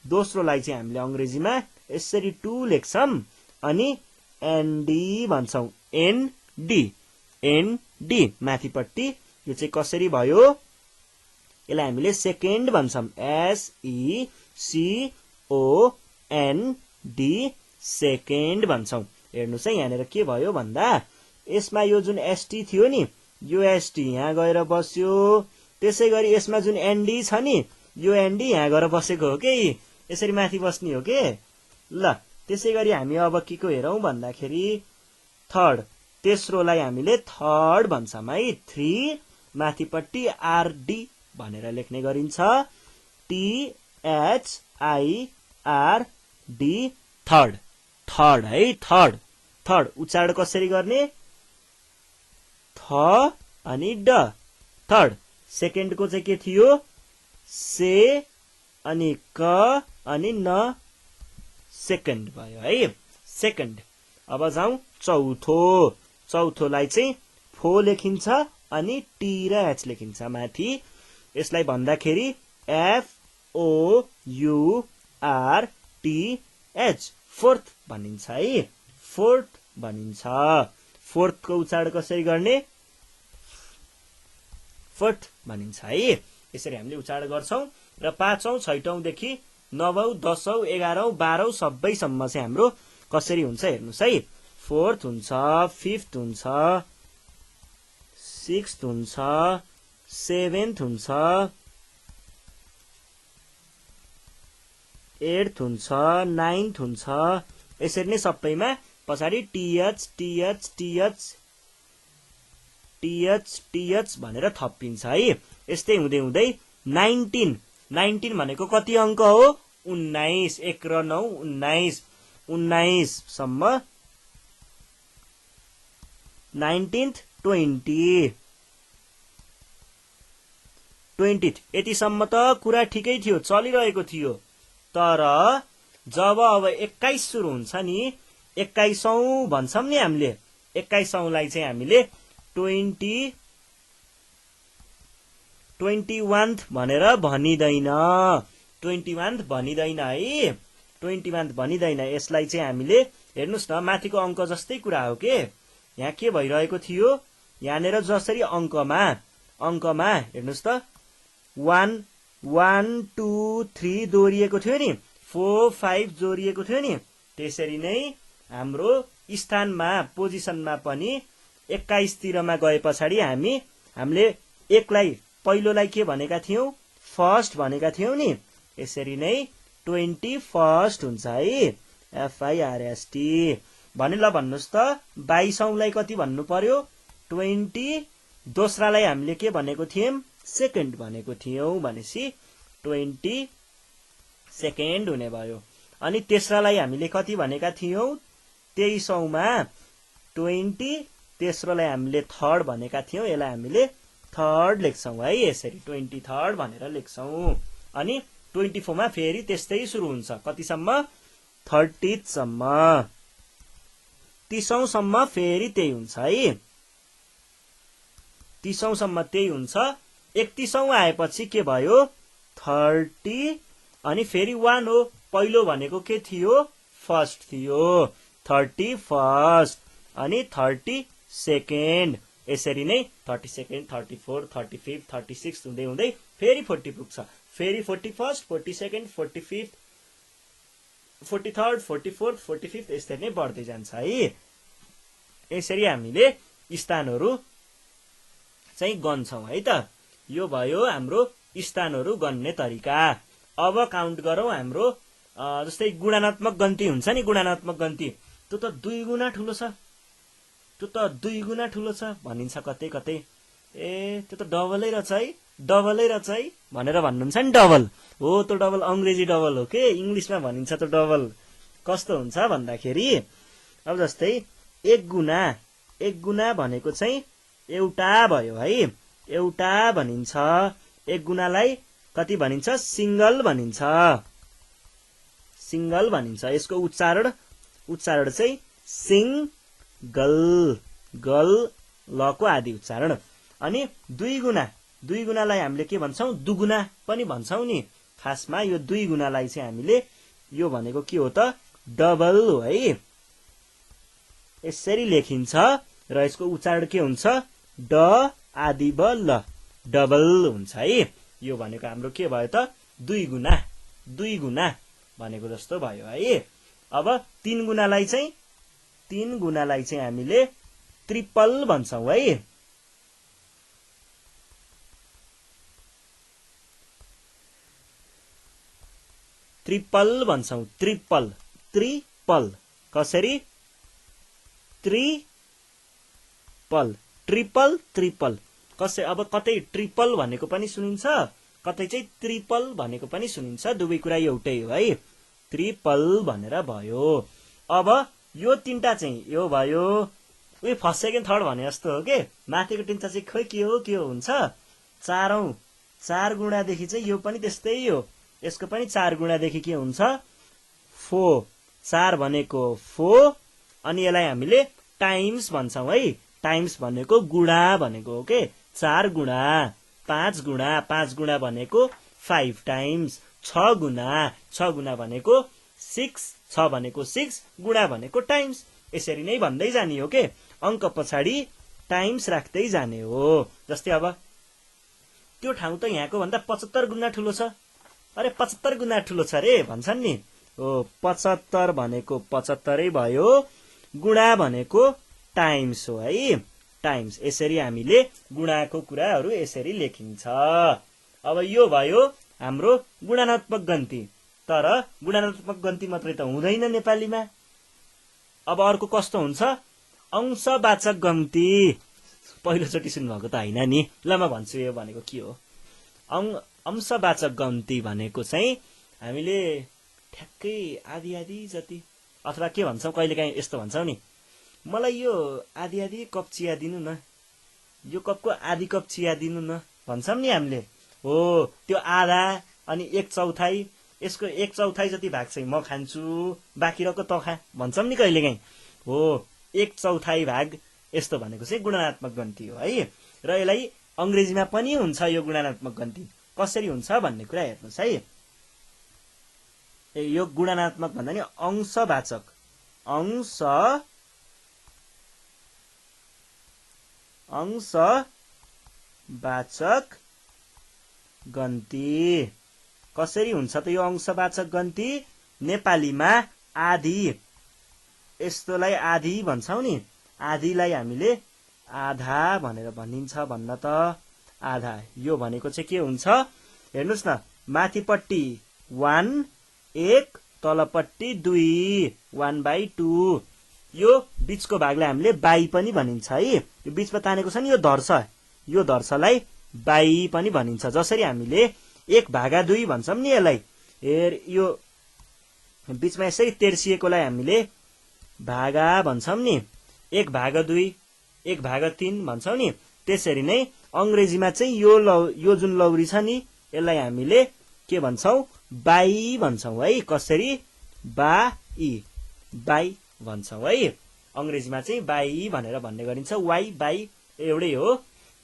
दोस्रोलाई चाहिँ हामीले अंग्रेजीमा यसरी 2 लेख्छौं, अनि एनडी भन्छौं। एनडी माथिपट्टि। यो चाहिँ कसरी भयो? यसलाई हामीले सेकेन्ड भन्छौं। SECOND, सेकेन्ड भन्छौं। हेर्नुस् है, यहाँनिर के भयो भन्दा यसमा यो जुन एसटी थियो नि, यो एसटी यहाँ गएर बस्यो। त्यसैगरी यसमा जुन एनडी छ नि, यो एनडी यहाँ गएर बसेको हो के, यसरी माथि बस्ने हो के। ल त्यसै गरी हामी अब के को हेरौं भन्दाखेरि थर्ड, तेस्रोलाई हामीले थर्ड भन्छौं है। 3 माथिपट्टि आरडी भनेर लेख्ने गरिन्छ, THIRD, थर्ड, थर्ड है, थर्ड, थर्ड उच्चारण कसरी गर्ने, थ अनि ड, थर्ड। सेकेन्डको चाहिँ के थियो, से अनि क अनि न, सेकेन्ड भयो है, सेकेन्ड। अब जाउँ चौथो, चौथोलाई चाहिँ फो लेखिन्छ अनि टी र एच लेखिन्छ माथि। यसलाई भन्दाखेरि FOURTH, फोर्थ भनिन्छ है, फोर्थ भनिन्छ। फोर्थको उच्चारण कसरी गर्ने, फोर्थ भनिन्छ है। यसरी हामीले उच्चारण गर्छौं र 5औं 6औंदेखि 9औं 10औं 11औं 12औं सबैसम्म चाहिँ हाम्रो कसरी हुन्छ हेर्नुस् है। फोर्थ हुन्छ, फिफ्थ हुन्छ, सिक्स्थ हुन्छ, सेभेन्थ हुन्छ, एट्थ हुन्छ, नाइन्थ हुन्छ। यसरी नै सबैमा पछाडि TH TH TH TH TH भनेर थपिन्छ है। यस्तै हुँदै हुँदै 19, 19 भनेको कति अङ्क हो, 19, 1 र 9 19, 19 सम्म 19th 20, 20th यतिसम्म त कुरा ठिकै थियो, चलिरहेको थियो। तर जब अब 21 सुरु हुन्छ नि, 21औं भन्छौं नि हामीले, 21औंलाई चाहिँ हामीले 21th भनेर भनिदैन, 21th भनिदैन है, 21th भनिदैन। यसलाई चाहिँ हामीले हेर्नुस् न, माथिको अङ्क जस्तै कुरा हो के। यहाँ के भइरहेको थियो, यहाँनिर जसरी अङ्कमा हेर्नुस् त 1 1 2 3 जोडिएको थियो नि, 4 5 जोडिएको थियो नि, त्यसरी नै हाम्रो स्थानमा पोजिसनमा पनि 21 तिरमा गए पछाडि हामीले एकलाई पहिलोलाई के भनेका थियौं, फर्स्ट भनेका थियौं नि। यसरी नै 21st हुन्छ है, FIRST भने। ल भन्नुस् त 22औंलाई कति भन्नु पर्यो, 20, दोस्रालाई हामीले के भनेको थियौं, सेकेन्ड भनेको थियौं भनेपछि 22nd हुने भयो। अनि तेस्रालाई हामीले कति भनेका थियौं, 23औंमा 20, तेस्रोलाई हामीले थर्ड भनेका थियौं, यसलाई हामीले थर्ड लेख्छौं है। यसरी 23rd भनेर लेख्छौं। अनि 24 मा फेरि त्यस्तै सुरु हुन्छ, कतिसम्म, 30th सम्म, 30औं सम्म फेरि त्यही हुन्छ है, 30औं सम्म त्यही हुन्छ। 31औं आएपछि के भयो, 30 अनि फेरि 1 हो, पहिलो भनेको के थियो, फर्स्ट थियो, 31st अनि 32nd। यसरी नै 32nd 34 35 36 हुँदै हुँदै फेरि 40 पुग्छ, फेरि 41st 42nd 45th 43rd 44th 45th यसरी नै बढ्दै जान्छ है। यसरी हामीले स्थानहरू चाहिँ गन्छौं है त। यो भयो हाम्रो स्थानहरू गन्ने तरिका। अब काउन्ट गरौँ हाम्रो जस्तै गुणात्मक गन्ती हुन्छ नि, गुणात्मक गन्ती, त्यो त 2 गुणा ठुलो छ, त्यो त 2 गुणा ठुलो छ भनिन्छ कतै कतै। त्यो त डबलै रहेछ है, डबलै रहेछ है भनेर भन्नुहुन्छ नि, डबल हो, त्यो डबल अंग्रेजी डबल हो के, इंग्लिशमा भनिन्छ त डबल। कस्तो हुन्छ भन्दाखेरि अब जस्तै 1 गुणा भनेको चाहिँ एउटा भयो है, एउटा भनिन्छ। 1 गुणालाई कति भनिन्छ, सिंगल भनिन्छ, सिंगल भनिन्छ। यसको उच्चारण चाहिँ सिंगल, गल लको आदि उच्चारण। अनि 2 गुणालाई हामीले के भन्छौं, दुगुना पनि भन्छौं नि। खासमा यो 2 गुणालाई चाहिँ हामीले यो भनेको के हो त, डबल हो है। यसरी लेखिन्छ र यसको उच्चारण के हुन्छ, ड आदि ब ल, डबल हुन्छ है। यो भनेको हाम्रो के भयो त, 2 गुणा भनेको जस्तो भयो है। अब 3 गुणालाई चाहिँ हामीले ट्रिपल भन्छौं है। ट्रिपल भन्छौं, ट्रिपल ट्रिपल कसरी ट्रिपल ट्रिपल ट्रिपल कसै अब कतै ट्रिपल भनेको पनि सुनिन्छ कतै चाहिँ ट्रिपल भनेको पनि सुनिन्छ दुवै कुरा एउटै हो है ट्रिपल भनेर भयो अब यो तीनटा चाहिँ यो भयो उही फर्स्ट सेकेन्ड थर्ड भने जस्तो हो के माथिको तीनटा चाहिँ खोइ के हो हुन्छ चारौं चार गुणादेखि चाहिँ यो पनि त्यस्तै हो यसको पनि चार गुणादेखि के हुन्छ 4 चार भनेको 4 अनि यसलाई हामीले टाइम्स भन्छौं है टाइम्स भनेको गुणा भनेको हो के 4 गुणा 5 गुणा भनेको 5 टाइम्स 6 गुणा भनेको 6 6 भनेको 6 गुणा भनेको टाइम्स यसरी नै भन्दै जाने हो के अंक पछाडि टाइम्स राख्दै जाने हो जस्तै अब त्यो ठाउँ त यहाँको भन्दा 75 गुणा ठुलो छ अरे 75 गुणा ठुलो छ रे भन्छन् नि हो 75 भनेको 75 भयो गुणा भनेको टाइम्स हो है टाइम्स यसरी हामीले गुणाको कुराहरू यसरी लेखिन्छ अब यो भयो हाम्रो गुणात्मक गन्ती तर गुणात्मक गन्ती मात्रै त हुँदैन नेपालीमा अब अर्को कस्तो हुन्छ अंशवाचक गन्ती पहिलोचोटि सुन्नुभएको त हैन नि ल म भन्छु यो भनेको के हो अंशवाचक गन्ती भनेको चाहिँ हामीले ठ्याक्कै आधी आधी जति अथवा के भन्छौं कहिलेकाहीँ यस्तो भन्छौं नि मलाई यो आधी आधी कप चिया दिनु न यो कपको आधी कप चिया दिनु न भन्छौं नि हामीले हो त्यो आधा अनि 1/4 यसको 1/4 जति भाग चाहिँ म खान्छु बाँकी रको त खा भन्छौं नि कहिलेकाहीँ हो 1/4 भाग यस्तो भनेको चाहिँ गुणात्मक गन्ती हो है र यसलाई अंग्रेजीमा पनि हुन्छ यो गुणात्मक गन्ती कसरी हुन्छ भन्ने कुरा हेर्नुस् है यो गुणात्मक भन्दा नि अंशवाचक अंशवाचक गन्ती कसरी हुन्छ त यो अंशवाचक गन्ती नेपालीमा आधी यस्तोलाई आधी भन्छौं नि आधीलाई हामीले आधा भनेर भनिन्छ भन्न त आधा यो भनेको चाहिँ के हुन्छ हेर्नुस् न माथिपट्टि 1 तलपट्टि 2 1/2 यो बीचको भागलाई हामीले बाई पनि भनिन्छ है यो बीचमा तानेको छ नि यो दर्शलाई बाई पनि भनिन्छ जसरी हामीले 1/2 भन्छौं नि यसलाई हेर यो बीचमा यसरी तेर्सिएकोलाई हामीले भागा भन्छौं नि 1/2 1/3 भन्छौं नि त्यसरी नै अंग्रेजीमा चाहिँ यो जुन लौरी छ नि यसलाई हामीले के भन्छौं बाई भन्छौं है कसरी बाई भन्छौं है अंग्रेजीमा चाहिँ बाई भनेर भन्ने गरिन्छ वाई बाई एउटै हो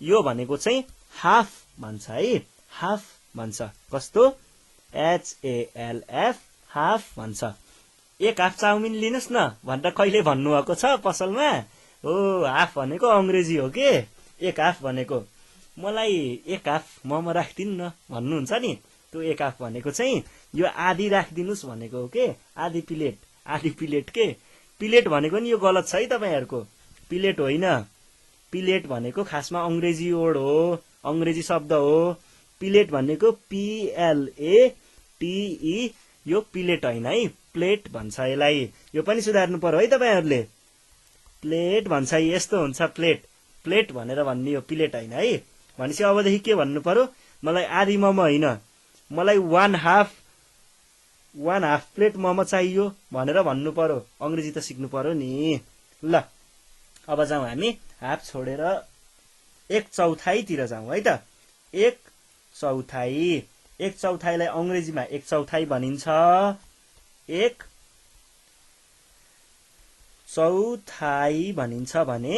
यो भनेको चाहिँ हाफ भन्छ है हाफ भन्छ कस्तो HALF हाफ भन्छ 1 हाफ चाउमिन लिनुस् न भनेर कहिले भन्नुभएको छ पसलमा हो हाफ भनेको अंग्रेजी हो के 1 हाफ भनेको मलाई 1 हाफ मोमो राखिदिनु न भन्नुहुन्छ नि त्यो 1 हाफ भनेको चाहिँ यो आधी राखिदिनुस् भनेको हो के आधी प्लेट के प्लेट भनेको नि यो गलत छ है तपाईहरुको प्लेट होइन प्लेट भनेको खासमा अंग्रेजी वर्ड हो अंग्रेजी शब्द हो प्लेट भनेको PLATE यो प्लेट होइन है प्लेट भन्छ यसलाई यो पनि सुधार्नु पर्यो है तपाईहरुले प्लेट भन्छ यस्तो हुन्छ प्लेट भनेर भन्ने यो प्लेट होइन है भनेपछि अबदेखि के भन्नु पर्यो मलाई आधी मोमो होइन मलाई 1 हाफ प्लेट मोमो चाहियो भनेर भन्नु पर्यो अंग्रेजी त सिक्नु पर्यो नि ल अब जाउँ हामी हाफ छोडेर 1/4 तिर जाउँ है त 1/4 लाई अंग्रेजीमा 1/4 भनिन्छ 1/4 भनिन्छ भने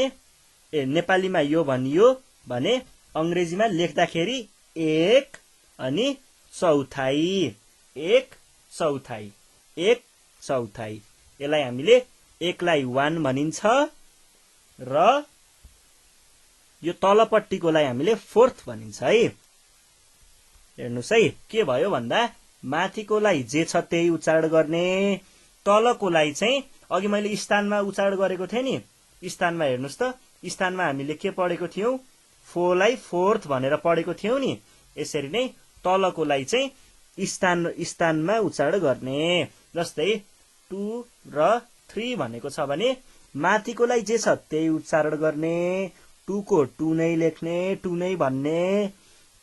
नेपालीमा यो भनियो भने अंग्रेजीमा लेख्दाखेरि 1 अनि चौथाई 1/4 यसलाई हामीले 1 लाई 1 भनिन्छ र यो तलपट्टिकोलाई हामीले 4th भनिन्छ है हेर्नुस् है के भयो भन्दा माथिकोलाई जे छ त्यही उच्चारण गर्ने तलकोलाई चाहिँ अघि मैले स्थानमा उच्चारण गरेको थिएँ नि स्थानमा हेर्नुस् त स्थानमा हामीले के पढेको थियौं 4 लाई 4th भनेर पढेको थियौं नि यसरी नै तलकोलाई चाहिँ स्थानमा उच्चारण गर्ने जस्तै 2 र 3 भनेको छ भने माथिकोलाई जे छ त्यही उच्चारण गर्ने, 2 को 2 नै लेख्ने, 2 नै भन्ने,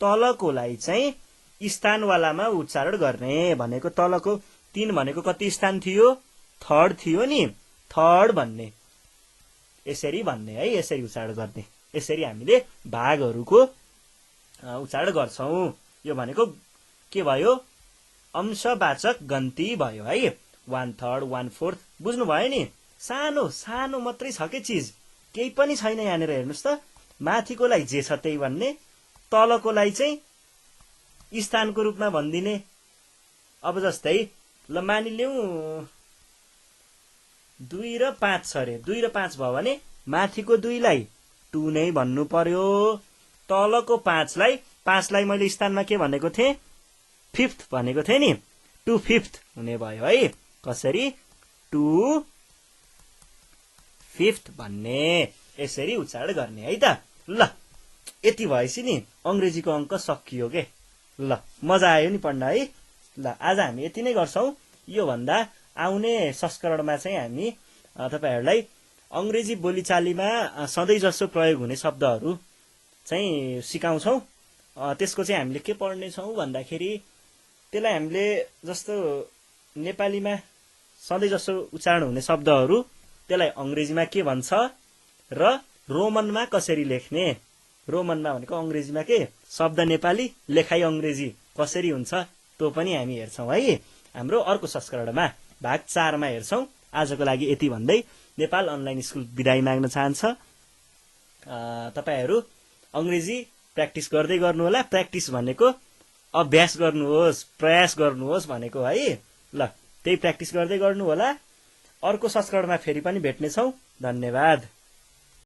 तलकोलाई चाहिँ स्थानवालामा उच्चारण गर्ने भनेको तलको 3 भनेको कति स्थान थियो? थर्ड थियो नि, थर्ड भन्ने, यसरी भन्ने है, यसरी उच्चारण गर्ने। यसरी हामीले भागहरूको उच्चारण गर्छौं। यो भनेको के भयो? अंशवाचक गन्ती भयो है। 1/3, 1/4 बुझ्नु भयो नि? सानो सानो मात्रै छ के चिज, केही पनि छैन यहाँनिर। हेर्नुहोस् त, माथिकोलाई जे छ त्यही भन्ने, तलकोलाई चाहिँ स्थानको रूपमा भनिदिने। अब जस्तै ल मानिलिउँ 2 र 5 छ अरे, 2 र 5 भयो भने माथिको 2 लाई 2 नै भन्नु पर्यो, तलको 5 लाई मैले स्थानमा के भनेको थिएँ? 5th भनेको थिएँ नि, 2/5 हुने भयो है। कसरी? 2/5 भन्ने, यसरी उच्चारण गर्ने है त। ल यति भएपछि नि अंग्रेजीको अंक सकियो के। ल मजा आयो नि पढ्न है। ल आज हामी यति नै गर्छौं। यो भन्दा आउने संस्करणमा चाहिँ हामी तपाईहरुलाई अंग्रेजी बोलीचालीमा सधैँ जसो प्रयोग हुने शब्दहरू चाहिँ सिकाउँछौं। त्यसको चाहिँ हामीले के पढ्ने छौं भन्दाखेरि त्यसलाई हामीले जस्तो नेपालीमा सधैँ जसो उच्चारण हुने शब्दहरू त्यसलाई अंग्रेजीमा के भन्छ र रोमनमा कसरी लेख्ने। रोमनमा भनेको अंग्रेजीमा के शब्द नेपाली लेखाइ अंग्रेजी कसरी हुन्छ त्यो पनि हामी हेर्छौं है। हाम्रो अर्को संस्करणमा भाग 4 मा हेर्छौं। आजको लागि यति भन्दै नेपाल अनलाइन स्कुल बिदाई माग्न चाहन्छ। तपाईहरु अंग्रेजी प्र्याक्टिस गर्दै गर्नुहोला। प्र्याक्टिस भनेको अभ्यास गर्नुहोस्, प्रयास गर्नुहोस् भनेको है। ल त्यही प्र्याक्टिस गर्दै गर्नुहोला। अर्को संस्करणमा फेरि पनि भेट्ने छौं। धन्यवाद।